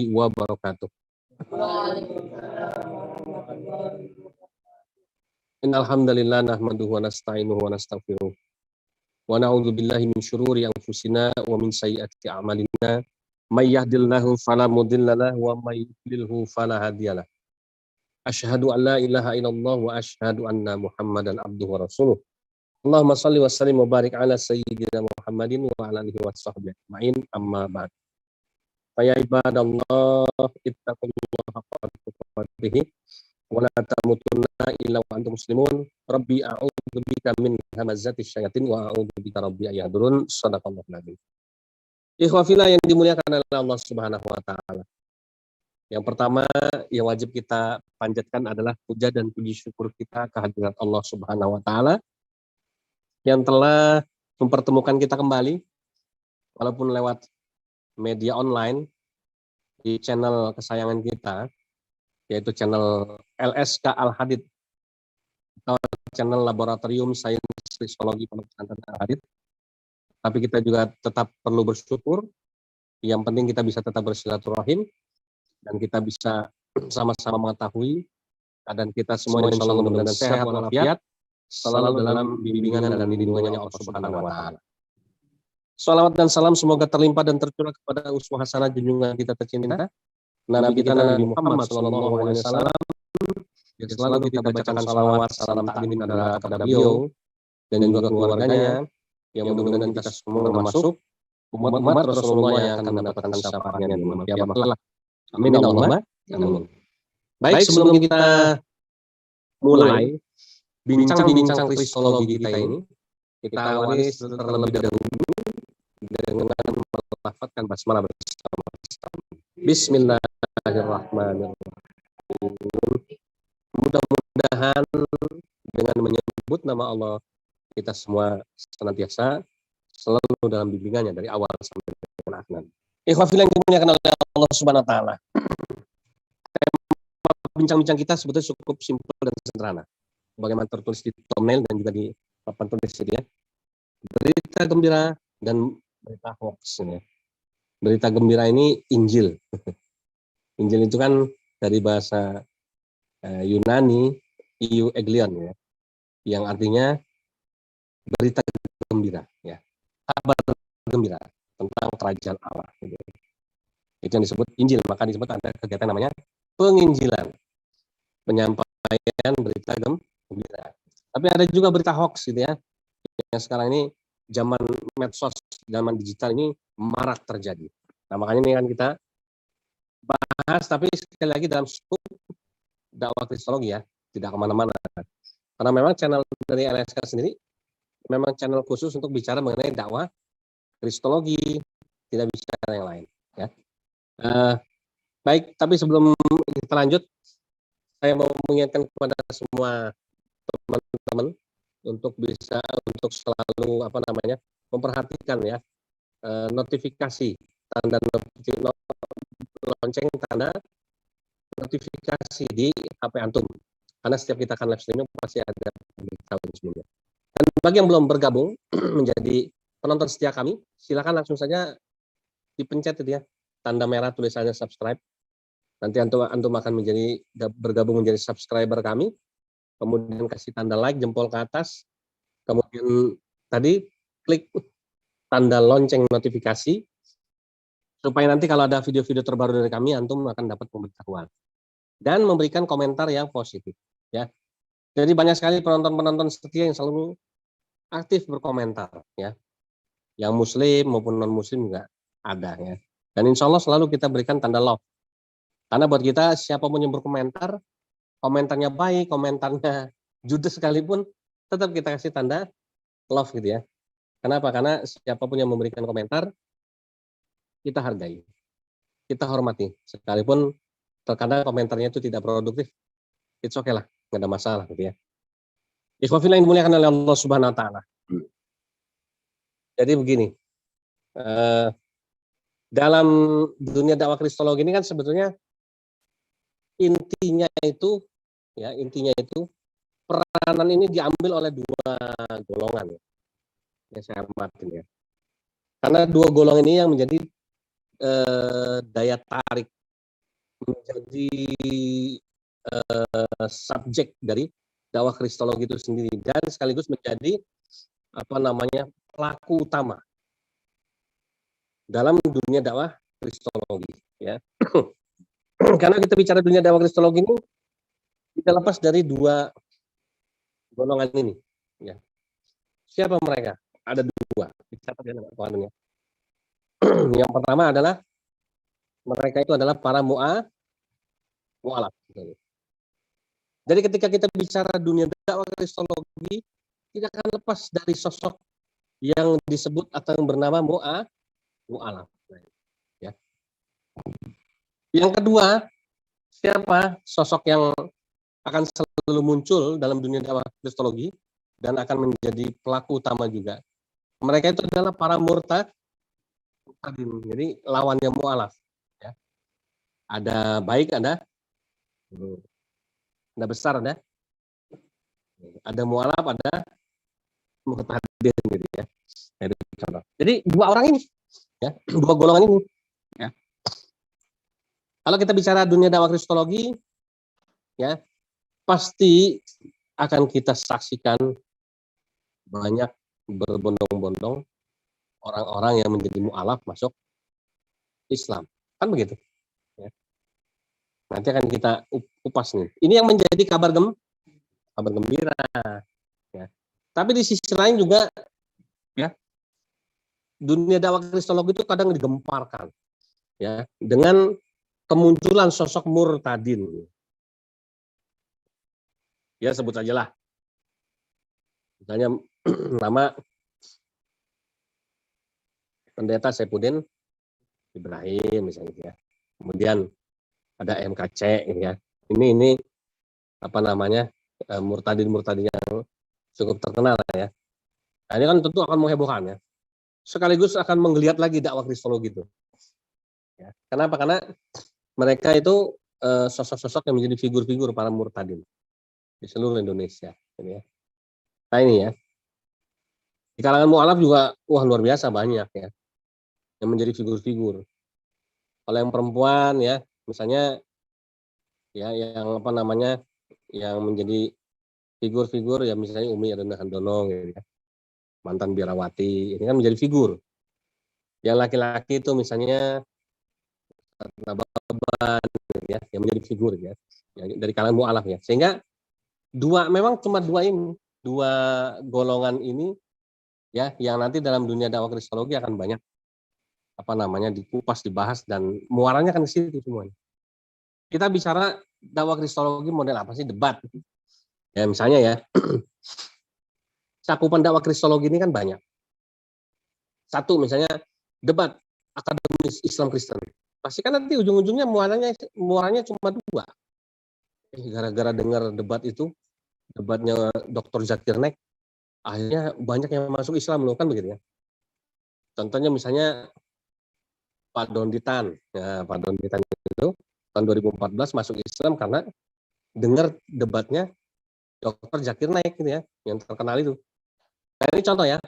wabarakatuh. Innal hamdalillah nahmaduhu wa nasta'inuhu wa nastaghfiruh. Wa na'udzu billahi min syururi anfusina wa min sayyiati a'malina. May yahdihillahu fala mudilla lahu wa may yudlilhu fala hadiyalah. Asyhadu an la ilaha illallah wa asyhadu anna Muhammadan abduhu wa rasuluh. Allahumma shalli wa sallim wa barik ala sayyidina Muhammadin wa ala alihi wa sahbihi ajma'in, amma ba'd. Ya ibadallah, ittaqullaha haqqa tuqatih wa la tamutunna illa wa antum muslimun. Rabbi a'udzu bika min hamazati syayatin wa a'udzu bika rabbi ayahdurun. Shadaqallahul azim. Ikhwafillah yang dimuliakan oleh Allah Subhanahu wa taala. Yang pertama yang wajib kita panjatkan adalah puja dan puji syukur kita kehadirat Allah Subhanahu wa taala yang telah mempertemukan kita kembali walaupun lewat media online di channel kesayangan kita, yaitu channel LSK Al-Hadid atau channel Laboratorium Sains Kristologi Pondok Pesantren Al-Hadid. Tapi kita juga tetap perlu bersyukur. Yang penting kita bisa tetap bersilaturahim dan kita bisa sama-sama mengetahui keadaan kita semua insya Allah mudah-mudahan sehat walafiat, selalu dalam bimbingan dan lindungannya Allah Subhanahu wa taala. Salawat dan salam semoga terlimpah dan tercurah kepada uswah hasanah junjungan kita tercinta Nabi kita Nabi Muhammad sallallahu alaihi wasallam. Yang selalu kita bacakan salawat salam taklim kepada beliau dan juga keluarganya, yang mudah-mudahan kita semua termasuk umat Rasulullah yang akan mendapatkan syafaatnya di malam kiamat kelak. Amin Allahumma amin. Baik, sebelum kita mulai bincang-bincang kristologi kita ini, kita awali terlebih dahulu dengan melafadzkan basmalah bersama. Bismillahirrahmanirrahim. Mudah-mudahan dengan menyebut nama Allah kita semua senantiasa selalu dalam bimbingannya dari awal sampai dengan akhir. Ikhwafillah yang dimuliakan oleh Allah Subhanahu wa taala. Bincang-bincang kita sebetulnya cukup simpel dan sederhana. Bagaimana tertulis di thumbnail dan juga di papan tulis ini ya. Berita gembira dan berita hoax ya. Berita gembira ini Injil. Injil itu kan dari bahasa Yunani euangelion ya. Yang artinya berita gembira ya. Kabar gembira tentang kerajaan Allah gitu. Itu yang disebut Injil, maka disebut ada kegiatan namanya penginjilan, penyampaian berita gembira. Tapi ada juga berita hoax gitu ya, yang sekarang ini zaman medsos, zaman digital ini marak terjadi. Nah makanya ini kan kita bahas, tapi sekali lagi dalam skup dakwah kristologi ya, tidak kemana-mana. Karena memang channel dari LSK sendiri memang channel khusus untuk bicara mengenai dakwah kristologi, tidak bicara yang lain ya. Baik, tapi sebelum kita lanjut, saya mau mengingatkan kepada semua teman-teman untuk selalu memperhatikan ya notifikasi tanda lonceng tanda notifikasi di HP antum, karena setiap kita akan live streaming pasti ada pemberitahuan sebelumnya. Dan bagi yang belum bergabung menjadi penonton setia kami, silakan langsung saja dipencet itu ya tanda merah tulisannya subscribe. Nanti antum akan bergabung menjadi subscriber kami. Kemudian kasih tanda like, jempol ke atas. Kemudian tadi klik tanda lonceng notifikasi supaya nanti kalau ada video-video terbaru dari kami, antum akan dapat pemberitahuan dan memberikan komentar yang positif ya. Jadi banyak sekali penonton-penonton setia yang selalu aktif berkomentar ya. Yang muslim maupun non muslim juga ada ya. Dan insya Allah selalu kita berikan tanda love. Karena buat kita siapapun yang berkomentar, komentarnya baik, komentarnya judes sekalipun, tetap kita kasih tanda love gitu ya. Kenapa? Karena siapapun yang memberikan komentar, kita hargai, kita hormati. Sekalipun terkadang komentarnya itu tidak produktif, it's okay lah, nggak ada masalah gitu ya. Ikhwafillah yang dimuliakan oleh Allah Subhanahu wa taala. Jadi begini, dalam dunia dakwah kristologi ini kan sebetulnya intinya itu peranan ini diambil oleh dua golongan ya saya amatin ya. Karena dua golongan ini yang menjadi daya tarik menjadi subjek dari dakwah kristologi itu sendiri dan sekaligus menjadi pelaku utama dalam dunia dakwah kristologi, ya. Karena kita bicara dunia dakwah kristologi ini tidak lepas dari dua golongan ini, ya. Siapa mereka? Ada dua. Yang pertama adalah mereka itu adalah para mu'alaf. Jadi ketika kita bicara dunia dakwah kristologi, tidak akan lepas dari sosok yang disebut atau yang bernama mu'alaf. Ya. Yang kedua, siapa sosok yang akan selalu muncul dalam dunia dakwah kristologi dan akan menjadi pelaku utama juga. Mereka itu adalah para murtadin. Jadi lawannya mu'alaf. Ya. Ada baik, ada besar, ada mu'alaf, ada murtadin, gitu ya. Jadi dua orang ini, ya, dua golongan ini. Ya. Kalau kita bicara dunia dakwah kristologi, ya, pasti akan kita saksikan banyak berbondong-bondong orang-orang yang menjadi mu'alaf masuk Islam, kan begitu? Ya. Nanti akan kita upas nih. Ini yang menjadi kabar gembira. Ya. Tapi di sisi lain juga, ya, dunia dakwah kristologi itu kadang digemparkan, ya, dengan kemunculan sosok murtadin. Ya, sebut saja lah. Misalnya nama pendeta Saifuddin Ibrahim misalnya, ya. Kemudian ada MKC, ya. Ini murtadin yang cukup terkenal, ya. Nah, ini kan tentu akan menghebohkan, ya. Sekaligus akan menggeliat lagi dakwah kristologi itu. Ya. Kenapa? Karena mereka itu sosok-sosok yang menjadi figur-figur para murtadin di seluruh Indonesia. Ini, ya. Nah, ini, ya. Di kalangan mu'alaf juga, luar biasa banyak, ya, yang menjadi figur-figur. Kalau yang perempuan, ya, misalnya, ya, yang menjadi figur-figur, ya, misalnya Umi Erina Handono, gitu, ya. Mantan biarawati, ini kan menjadi figur. Yang laki-laki itu misalnya Nababan, ya, yang menjadi figur, ya, dari kalangan mu'alaf, ya. Sehingga memang cuma dua golongan ini, ya, yang nanti dalam dunia dakwah kristologi akan banyak dikupas, dibahas, dan muaranya kan ke situ semuanya. Kita bicara dakwah kristologi model apa sih? Debat. Ya, misalnya, ya, cakupan dakwah kristologi ini kan banyak. Satu, misalnya debat akademis Islam Kristen. Pasti kan nanti ujung-ujungnya muaranya cuma dua. Gara-gara dengar debat itu, debatnya Dr. Zakir Naik, akhirnya banyak yang masuk Islam loh, kan begitu, ya. Contohnya misalnya Pak Donditan. Ya, Pak Donditan itu tahun 2014 masuk Islam karena dengar debatnya Dr. Zakir Naik, gitu, ya, yang terkenal itu. Nah, ini contoh, ya.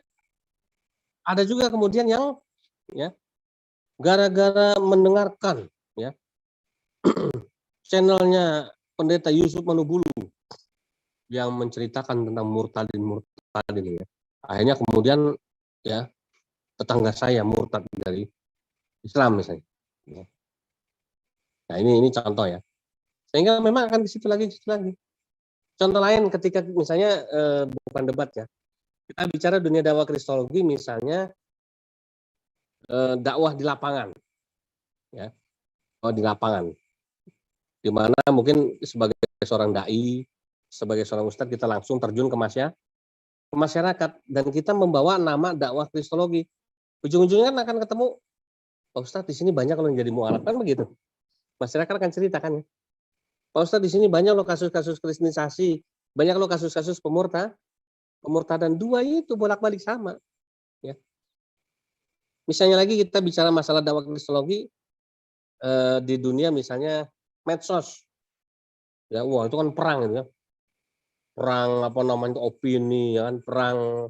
Ada juga kemudian yang, ya, gara-gara mendengarkan, ya, channelnya Pendeta Yusuf Manubulu yang menceritakan tentang murtadin, ya. Akhirnya kemudian, ya, tetangga saya murtad dari Islam misalnya. Ya. Nah, ini contoh, ya. Sehingga memang akan ke situ lagi. Contoh lain ketika misalnya bukan debat, ya. Kita bicara dunia dakwah kristologi, misalnya dakwah di lapangan, ya. Di lapangan. Di mana mungkin sebagai seorang dai, sebagai seorang ustadz, kita langsung terjun ke masyarakat dan kita membawa nama dakwah kristologi. Ujung-ujungnya akan ketemu, Pak Ustadz, di sini banyak kalau yang jadi mu'alaf, kan begitu. Masyarakat akan ceritakan, ya. Pak Ustadz, di sini banyak loh kasus-kasus kristenisasi, banyak loh kasus-kasus pemurtadan. Dua itu bolak-balik sama, ya. Misalnya lagi kita bicara masalah dakwah kristologi di dunia misalnya medsos. Ya, wah, itu kan perang, gitu, ya. Perang opini, ya kan, perang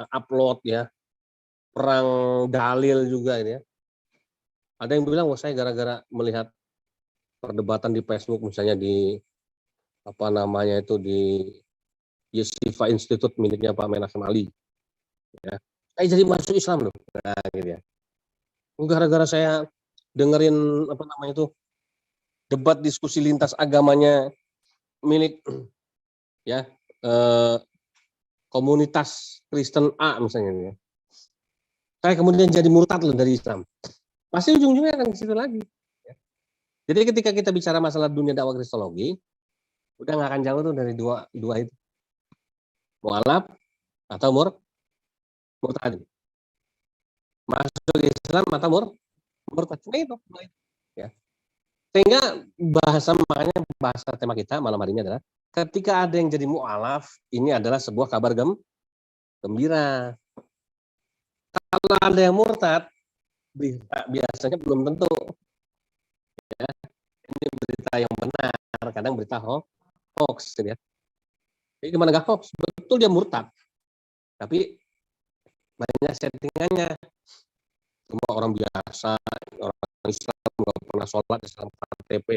upload, ya. Perang dalil juga ini, ya. Ada yang bilang, wah saya gara-gara melihat perdebatan di Facebook, misalnya di apa namanya itu di Yeshiva Institute miliknya Pak Menachem Ali, ya. Saya jadi masuk Islam loh, nah, gitu ya. Gara-gara saya dengerin apa namanya itu debat diskusi lintas agamanya milik ya eh, komunitas Kristen A misalnya, ya. Saya kemudian jadi murtad loh dari Islam. Pasti ujung-ujungnya akan ke situ lagi. Ya. Jadi ketika kita bicara masalah dunia dakwah kristologi, udah nggak akan jauh tuh dari dua itu, mualaf atau murtad, masuk Islam atau murtad, nah itu, ya. Sehingga makanya bahasa tema kita malam hari ini adalah ketika ada yang jadi mualaf, ini adalah sebuah kabar gembira. Kalau ada yang murtad, biasanya belum tentu, ya. Ini berita yang benar, kadang berita hoax, ya. Jadi gimana gak hoax? Betul dia murtad, tapi banyak settingannya. Cuma orang biasa, orang Islam nggak pernah sholat, Islam KTP,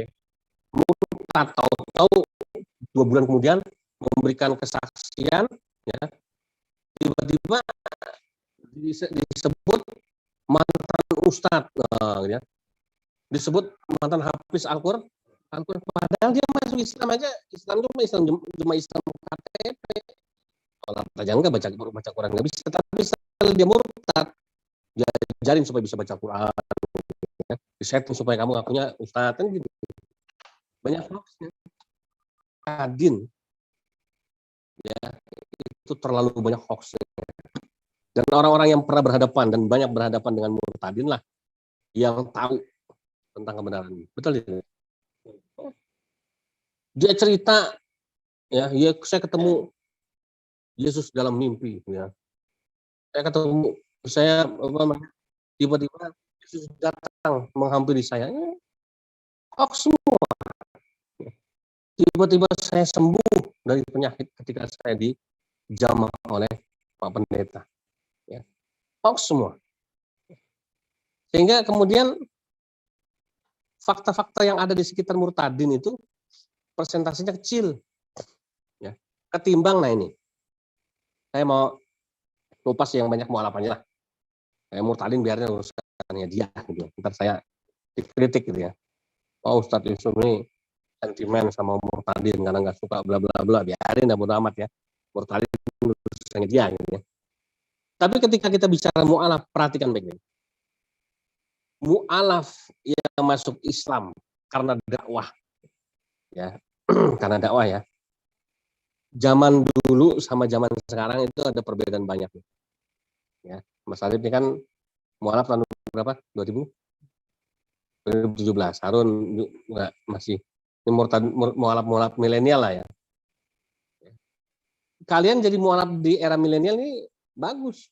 murtad, tahu-tahu 2 bulan kemudian memberikan kesaksian, ya, tiba-tiba disebut mantan ustadz, ya. Disebut mantan hafiz Al-Quran, padahal dia masuk Islam aja, Islam cuma Islam KTP, sholat aja enggak, baca Quran nggak bisa, tapi setelah dia murtad, diajarin supaya bisa baca Quran, ya. Disetting supaya kamu ngakunya ustadz, kan gitu. Banyak hoaxnya. Adin, ya, itu terlalu banyak hoax. Dan orang-orang yang pernah berhadapan dan banyak berhadapan dengan murtadin lah yang tahu tentang kebenaran. Betul itu. Dia cerita, ya, saya ketemu Yesus dalam mimpi, ya. Saya tiba-tiba Yesus datang menghampiri saya. Hoax semua. Tiba-tiba saya sembuh dari penyakit ketika saya dijamah oleh Pak Pendeta. Ya. Hoax semua. Sehingga kemudian fakta-fakta yang ada di sekitar murtadin itu persentasenya kecil, ya. Ketimbang, nah ini, saya mau kupas yang banyak mualafannya lah. Saya murtadin biarnya urusannya dia, gitu. Ntar saya dikritik gitu ya. Oh, Ustadz Yusuf ini sentimen sama murtadin karena nggak suka bla bla bla, biarin, dah bodo amat ya. Murtadin urusannya dia, gitu ya. Tapi ketika kita bicara mu'alaf, perhatikan baik-baik. Mu'alaf yang masuk Islam karena dakwah, ya, karena dakwah, ya. Zaman dulu sama zaman sekarang itu ada perbedaan banyak, ya. Mas Alif ini kan mu'alaf tahun berapa? 2017. Harun enggak, masih ini mu'alaf milenial lah, ya. Kalian jadi mu'alaf di era milenial ini bagus,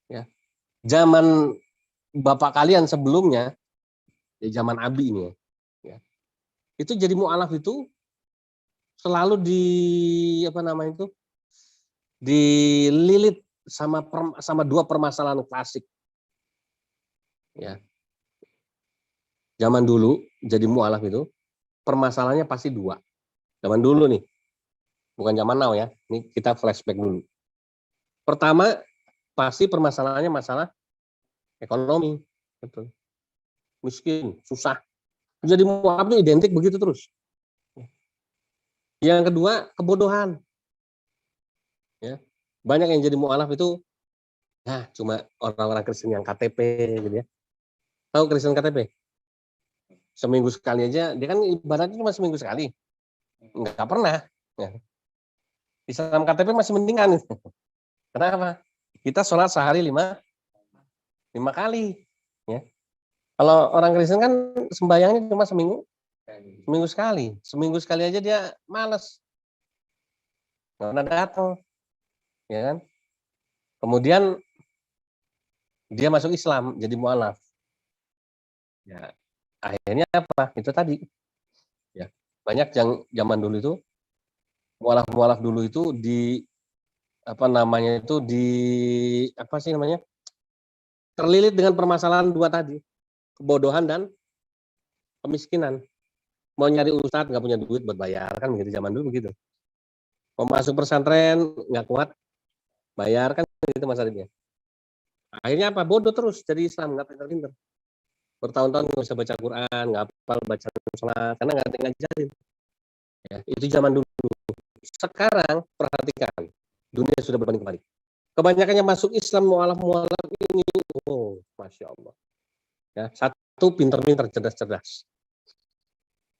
ya. Zaman bapak kalian sebelumnya, ya, zaman Abi ini, ya, itu jadi mu'alaf itu selalu dililit sama dua permasalahan klasik, ya. Zaman dulu jadi mu'alaf itu permasalahannya pasti dua. Zaman dulu nih, bukan zaman now, ya. Ini kita flashback dulu. Pertama, pasti permasalahannya masalah ekonomi, betul. Miskin, susah. Jadi mu'alaf itu identik begitu terus. Yang kedua, kebodohan. Ya. Banyak yang jadi mu'alaf itu, ya, cuma orang-orang Kristen yang KTP, gitu ya. Tahu Kristen KTP? Seminggu sekali aja, dia kan ibaratnya cuma seminggu sekali. Enggak pernah. Ya. Islam KTP masih mendingan. Kenapa? Kita sholat sehari 5 kali. Ya. Kalau orang Kristen kan sembahyangnya cuma seminggu sekali. Seminggu sekali aja dia malas. Nggak datang. Ya kan? Kemudian dia masuk Islam, jadi mu'alaf. Ya, akhirnya apa? Itu tadi. Ya, banyak yang zaman dulu itu mu'alaf dulu itu terlilit dengan permasalahan dua tadi, kebodohan dan kemiskinan. Mau nyari ustadz nggak punya duit buat bayar, kan begitu zaman dulu begitu. Mau masuk pesantren nggak kuat bayar, kan itu masalahnya. Akhirnya apa? Bodoh terus jadi Islam, nggak pintar-pintar. Bertahun-tahun nggak bisa baca Quran, nggak hafal baca sholat, karena nggak ada yang ngajarin. Ya, itu zaman dulu. Sekarang perhatikan, dunia sudah berbanding kembali. Kebanyakan yang masuk Islam mualaf ini, oh, masya Allah. Ya, satu pintar-pintar, cerdas-cerdas,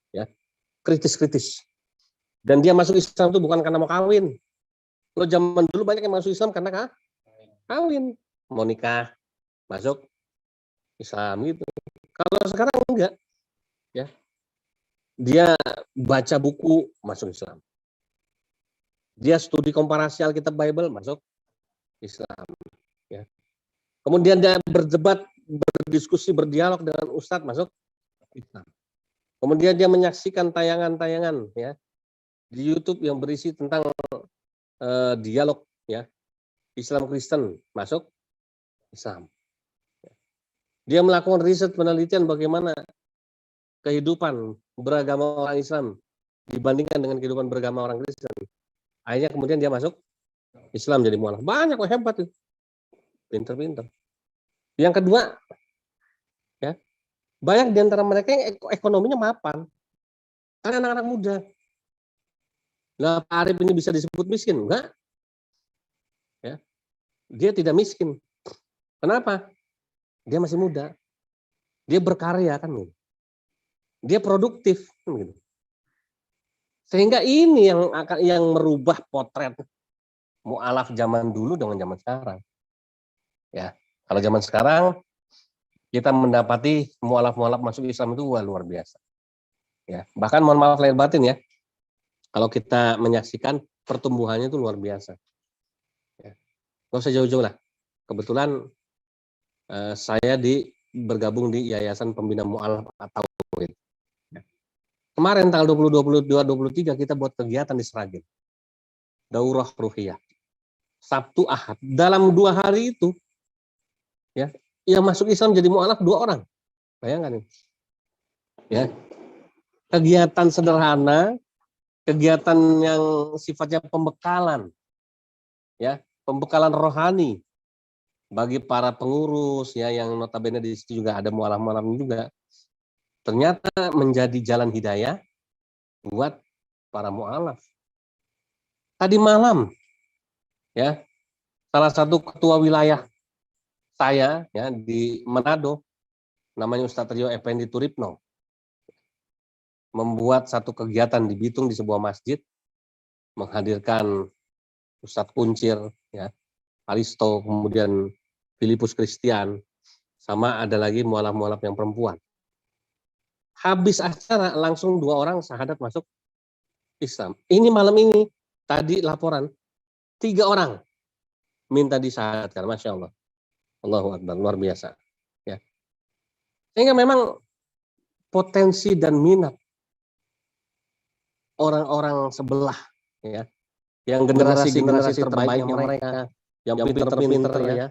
ya, kritis-kritis. Dan dia masuk Islam itu bukan karena mau kawin. Lo zaman dulu banyak yang masuk Islam karena kawin, mau nikah, masuk Islam gitu. Kalau sekarang enggak, ya, dia baca buku masuk Islam. Dia studi komparasi Alkitab Bible masuk Islam. Ya. Kemudian dia berdebat, berdiskusi, berdialog dengan Ustadz masuk Islam. Kemudian dia menyaksikan tayangan-tayangan ya di YouTube yang berisi tentang dialog ya Islam Kristen masuk Islam. Dia melakukan riset penelitian bagaimana kehidupan beragama orang Islam dibandingkan dengan kehidupan beragama orang Kristen. Akhirnya kemudian dia masuk Islam jadi mualaf. Banyak kok, hebat itu. Pinter-pinter. Yang kedua, ya, banyak di antara mereka yang ekonominya mapan. Karena anak-anak muda. Nah, Pak Arif ini bisa disebut miskin? Enggak. Ya. Dia tidak miskin. Kenapa? Dia masih muda. Dia berkarya kan. Dia produktif kan gitu. Sehingga ini yang merubah potret mualaf zaman dulu dengan zaman sekarang. Ya, kalau zaman sekarang kita mendapati mualaf-mualaf masuk Islam itu luar biasa. Ya, bahkan mohon maaf lahir batin ya. Kalau kita menyaksikan pertumbuhannya itu luar biasa. Ya. Nggak usah jauh-jauh lah. Kebetulan saya bergabung di Yayasan Pembina Mualaf atau ya. Kemarin tanggal 20, 22, 23 kita buat kegiatan di Sragen. Daurah Ruhiyah. Sabtu Ahad. Dalam 2 hari itu ya, yang masuk Islam jadi mualaf 2 orang. Bayangkan ini. Ya. Kegiatan sederhana, kegiatan yang sifatnya pembekalan. Ya, pembekalan rohani bagi para pengurus ya yang notabene di situ juga ada mualaf-mualaf juga. Ternyata menjadi jalan hidayah buat para mualaf. Tadi malam ya, salah satu ketua wilayah saya ya di Manado namanya Ustadz Rio Effendi Turipno membuat satu kegiatan di Bitung di sebuah masjid menghadirkan Ustadz Kuncir ya, Alisto, kemudian Filipus Christian, sama ada lagi mualaf-mualaf yang perempuan. Habis acara langsung 2 orang syahadat masuk Islam. Ini malam ini tadi laporan 3 orang minta disyahadatkan, masya Allah, Allahu Akbar, luar biasa. Ya. Sehingga memang potensi dan minat orang-orang sebelah, ya, yang generasi terbaiknya mereka, yang pinter-pinter ya,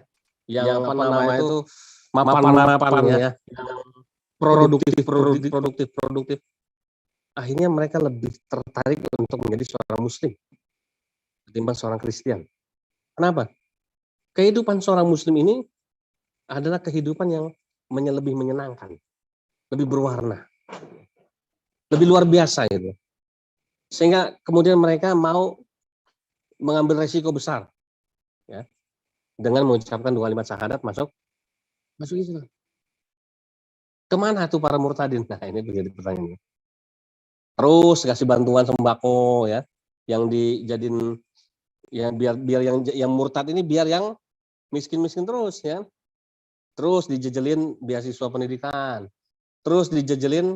yang apa namanya itu mapan-mapan ya, produktif. Akhirnya mereka lebih tertarik untuk menjadi seorang Muslim ketimbang seorang Kristen. Kenapa? Kehidupan seorang Muslim ini adalah kehidupan yang lebih menyenangkan, lebih berwarna, lebih luar biasa gitu. Sehingga kemudian mereka mau mengambil resiko besar, ya, dengan mengucapkan 2 kalimat syahadat masuk Islam. Kemana tuh para murtadin? Nah ini menjadi pertanyaannya. Terus kasih bantuan sembako ya, yang dijadiin ya biar yang murtad ini biar yang miskin terus ya. Terus dijejelin beasiswa pendidikan, terus dijejelin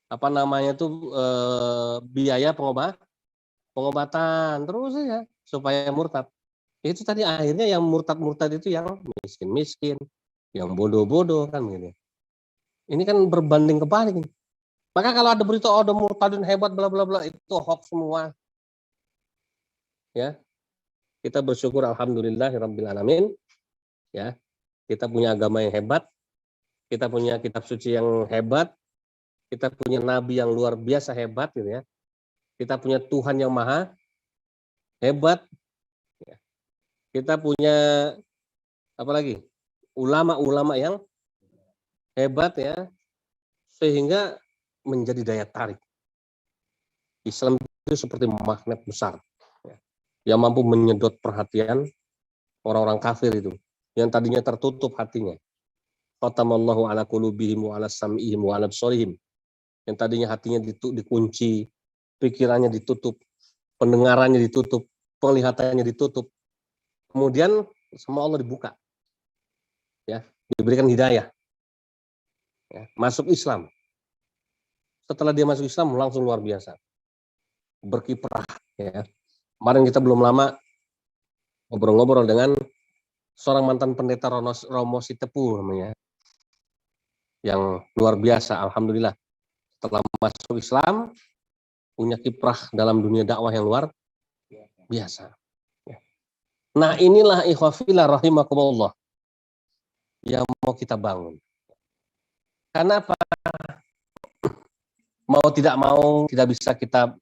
apa namanya tuh biaya pengobatan terus ya supaya murtad. Itu tadi akhirnya yang murtad itu yang miskin, yang bodoh kan gitu. Ini kan berbanding kebalik. Maka kalau ada berita ada murtadin hebat bla bla bla itu hoax semua. Ya. Kita bersyukur alhamdulillahirabbil alamin ya. Kita punya agama yang hebat, kita punya kitab suci yang hebat, kita punya nabi yang luar biasa hebat gitu ya. Kita punya Tuhan yang maha hebat. Kita punya apa lagi? Ulama-ulama yang hebat ya, sehingga menjadi daya tarik. Islam itu seperti magnet besar ya, yang mampu menyedot perhatian orang-orang kafir itu, yang tadinya tertutup hatinya. Khatamallahu ala qulubihim wa ala sam'ihim wa ala absarihim. Yang tadinya hatinya dikunci, pikirannya ditutup, pendengarannya ditutup, penglihatannya ditutup. Kemudian sama Allah dibuka. Ya, diberikan hidayah. Ya, masuk Islam. Setelah dia masuk Islam langsung luar biasa. Berkiprah ya. Kemarin kita belum lama ngobrol-ngobrol dengan seorang mantan pendeta Romo Sitepu namanya. Yang luar biasa, alhamdulillah. Setelah masuk Islam, punya kiprah dalam dunia dakwah yang luar biasa. Nah inilah ikhwafillah rahimakumullah yang mau kita bangun. Karena apa? Mau tidak mau tidak bisa kita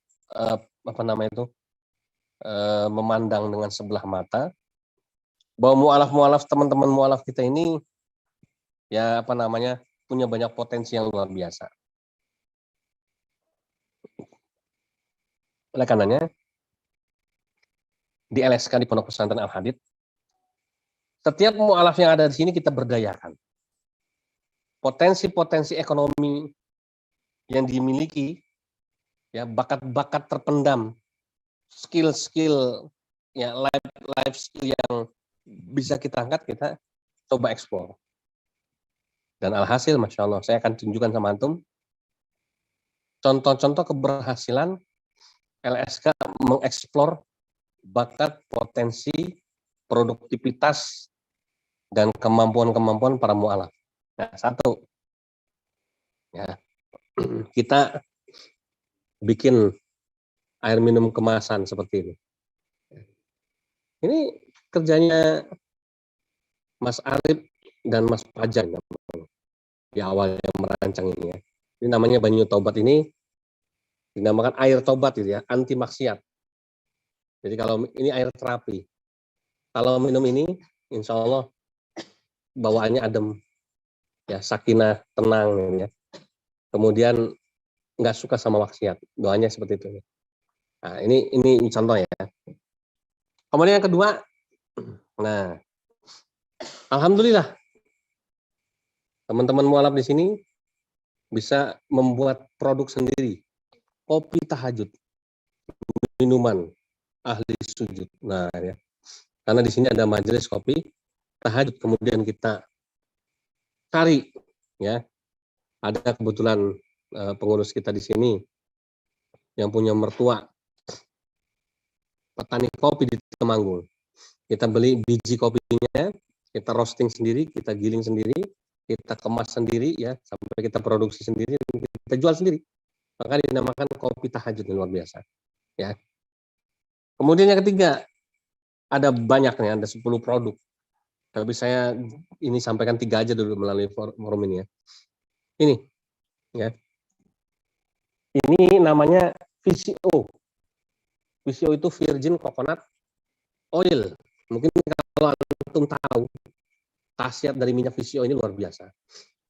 memandang dengan sebelah mata bahwa mualaf teman-teman mualaf kita ini ya punya banyak potensi yang luar biasa. Oleh karenanya di LSK di Pondok Pesantren Al-Hadid, setiap mualaf yang ada di sini kita berdayakan. Potensi-potensi ekonomi yang dimiliki, ya bakat-bakat terpendam, skill-skill, ya life skill yang bisa kita angkat, kita coba eksplor. Dan alhasil, Masya Allah, saya akan tunjukkan sama antum contoh-contoh keberhasilan LSK mengeksplor bakat, potensi, produktivitas, dan kemampuan-kemampuan para mu'alaf. Nah, satu, ya, kita bikin air minum kemasan seperti ini. Ini kerjanya Mas Arif dan Mas Fajar di awal yang merancang ini ya. Ini namanya Banyu Taubat, ini dinamakan air tobat gitu ya, anti maksiat. Jadi kalau ini air terapi. Kalau minum ini, insya Allah bawaannya adem, ya sakinah, tenang ya. Kemudian nggak suka sama maksiat, doanya seperti itu. Nah ini contoh ya. Kemudian yang kedua, nah alhamdulillah teman-teman mualaf di sini bisa membuat produk sendiri, kopi tahajud, minuman ahli sujud. Nah ya, karena di sini ada majelis kopi tahajud, kemudian kita cari ya, ada kebetulan pengurus kita di sini yang punya mertua petani kopi di Temanggung. Kita beli biji kopinya, kita roasting sendiri, kita giling sendiri, kita kemas sendiri ya, sampai kita produksi sendiri, kita jual sendiri. Maka dinamakan kopi tahajud yang luar biasa. Ya. Kemudian yang ketiga, ada banyak nih, ada 10 produk. Tapi saya ini sampaikan 3 aja dulu melalui forum ini ya. Ini ya. Ini namanya VCO. VCO itu Virgin Coconut Oil. Mungkin kalau antum tahu khasiat dari minyak VCO ini luar biasa.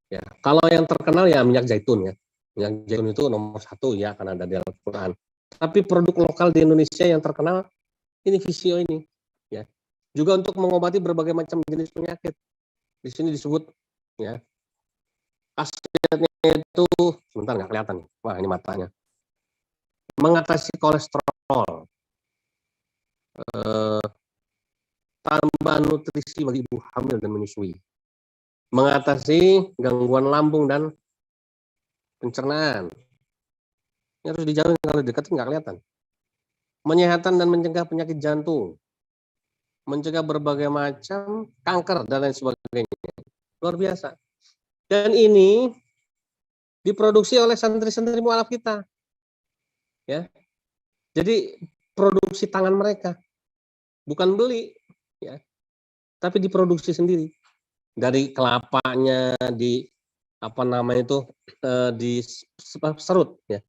Ya, kalau yang terkenal ya minyak zaitun ya. Minyak zaitun itu nomor 1 ya, karena ada di Al-Quran. Tapi produk lokal di Indonesia yang terkenal ini VCO ini. Ya, juga untuk mengobati berbagai macam jenis penyakit. Di sini disebut ya, khasiatnya itu sebentar nggak kelihatan nih. Wah ini matanya. Mengatasi kolesterol, tambah nutrisi bagi ibu hamil dan menyusui, mengatasi gangguan lambung dan pencernaan. Ini harus dijauhi, kalau dekat nggak kelihatan. Menyehatkan dan mencegah penyakit jantung, mencegah berbagai macam kanker dan lain sebagainya. Luar biasa. Dan ini diproduksi oleh santri-santri mualaf kita. Ya. Jadi produksi tangan mereka. Bukan beli, ya. Tapi diproduksi sendiri. dari kelapanya, di apa namanya itu, diserut ya,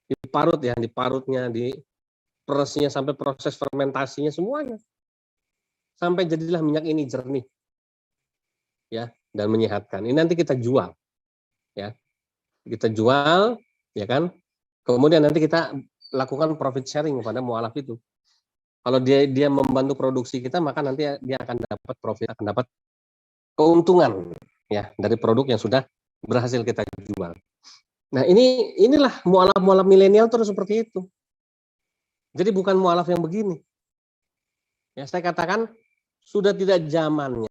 diparut ya, diparutnya, diperesnya sampai proses fermentasinya semuanya. Sampai jadilah minyak ini jernih ya dan menyehatkan. Ini nanti kita jual ya. Kita jual ya kan. Kemudian nanti kita lakukan profit sharing kepada mualaf itu. Kalau dia membantu produksi kita, maka nanti dia akan dapat profit, akan dapat keuntungan ya dari produk yang sudah berhasil kita jual. Nah, inilah mualaf-mualaf milenial terus seperti itu. Jadi bukan mualaf yang begini. Ya, saya katakan sudah tidak zamannya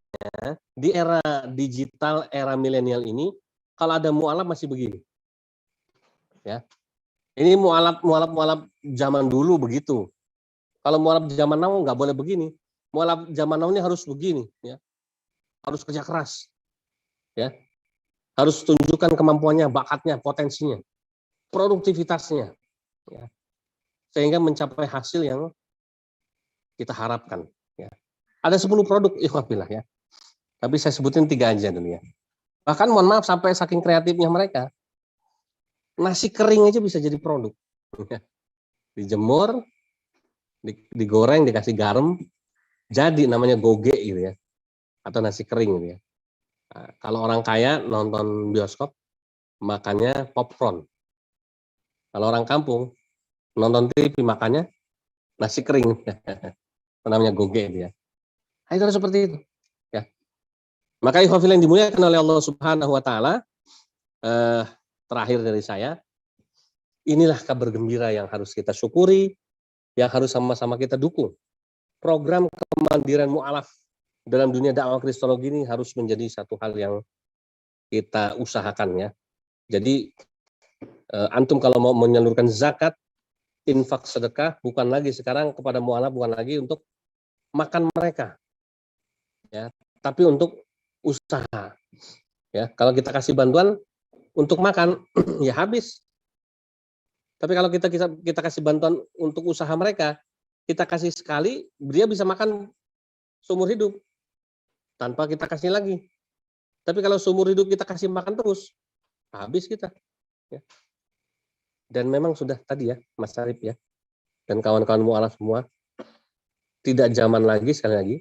di era digital, era milenial ini kalau ada mualaf masih begini. Ya. Ini mualaf zaman dulu begitu. Kalau mualaf zaman now nggak boleh begini. Mualaf zaman now ini harus begini ya. Harus kerja keras. Ya. Harus tunjukkan kemampuannya, bakatnya, potensinya, produktivitasnya, ya, sehingga mencapai hasil yang kita harapkan. Ya. Ada 10 produk, ikhwafillah ya. Tapi saya sebutin 3 aja dulu ya. Bahkan mohon maaf sampai saking kreatifnya mereka, nasi kering aja bisa jadi produk. Dijemur, digoreng, dikasih garam, jadi namanya goge gitu ya, atau nasi kering gitu ya. Nah, kalau orang kaya nonton bioskop, makannya popcorn. Kalau orang kampung nonton TV makannya nasi kering, namanya goge dia. Nah, itu seperti itu. Ya. Maka ikhwafil yang dimuliakan oleh Allah Subhanahu Wa Taala, terakhir dari saya, inilah kabar gembira yang harus kita syukuri, yang harus sama-sama kita dukung. Program kemandirian mu'alaf dalam dunia dakwah kristologi ini harus menjadi satu hal yang kita usahakan ya. Jadi antum kalau mau menyalurkan zakat, infak, sedekah, bukan lagi sekarang kepada mu'alaf, bukan lagi untuk makan mereka, ya, tapi untuk usaha. Ya, kalau kita kasih bantuan untuk makan, ya habis. Tapi kalau kita kasih bantuan untuk usaha mereka, kita kasih sekali, dia bisa makan seumur hidup tanpa kita kasih lagi. Tapi kalau seumur hidup kita kasih makan terus, habis kita. Ya. Dan memang sudah tadi ya, Mas Arif ya, dan kawan-kawan mu'alaf semua, tidak zaman lagi, sekali lagi,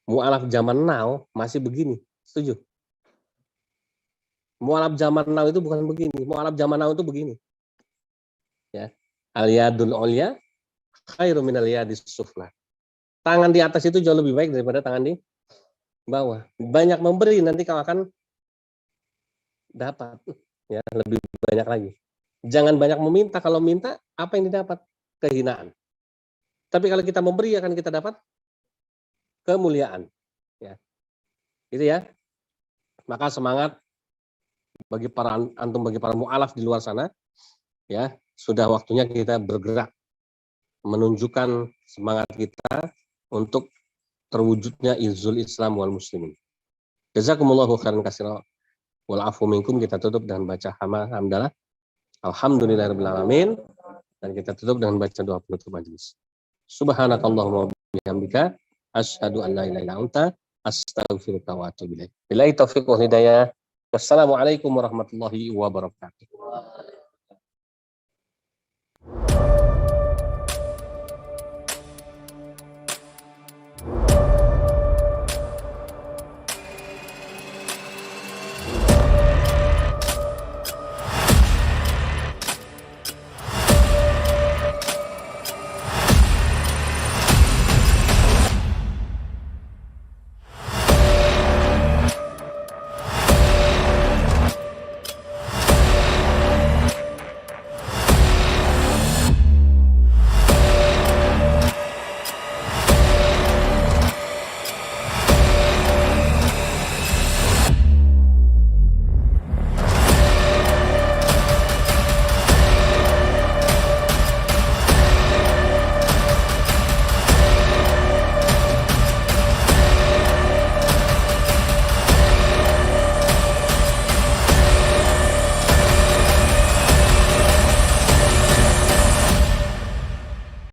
mu'alaf zaman now masih begini, setuju? Mu'alaf zaman now itu bukan begini, mu'alaf zaman now itu begini. Ya, al-yadul ulya khairu minal yadis sufla. Tangan di atas itu jauh lebih baik daripada tangan di bawah. Banyak memberi nanti kau akan dapat ya lebih banyak lagi. Jangan banyak meminta, kalau minta apa yang didapat? Kehinaan. Tapi kalau kita memberi akan kita dapat kemuliaan. Ya. Gitu ya. Maka semangat bagi para antum, bagi para mu'alaf di luar sana, ya, sudah waktunya kita bergerak menunjukkan semangat kita untuk terwujudnya izzul Islam wal muslimin. Jazakumullahu khairan katsira wal afu minkum. Kita tutup dengan baca hamdalah alhamdulillahirabbil alamin, dan kita tutup dengan baca doa penutup majelis. Subhanakallahumma wa bihamdika asyhadu an la ilaha illa anta astaghfiruka wa atubu ilaik. Billahi taufiq wal hidayah. Wassalamualaikum warahmatullahi wabarakatuh.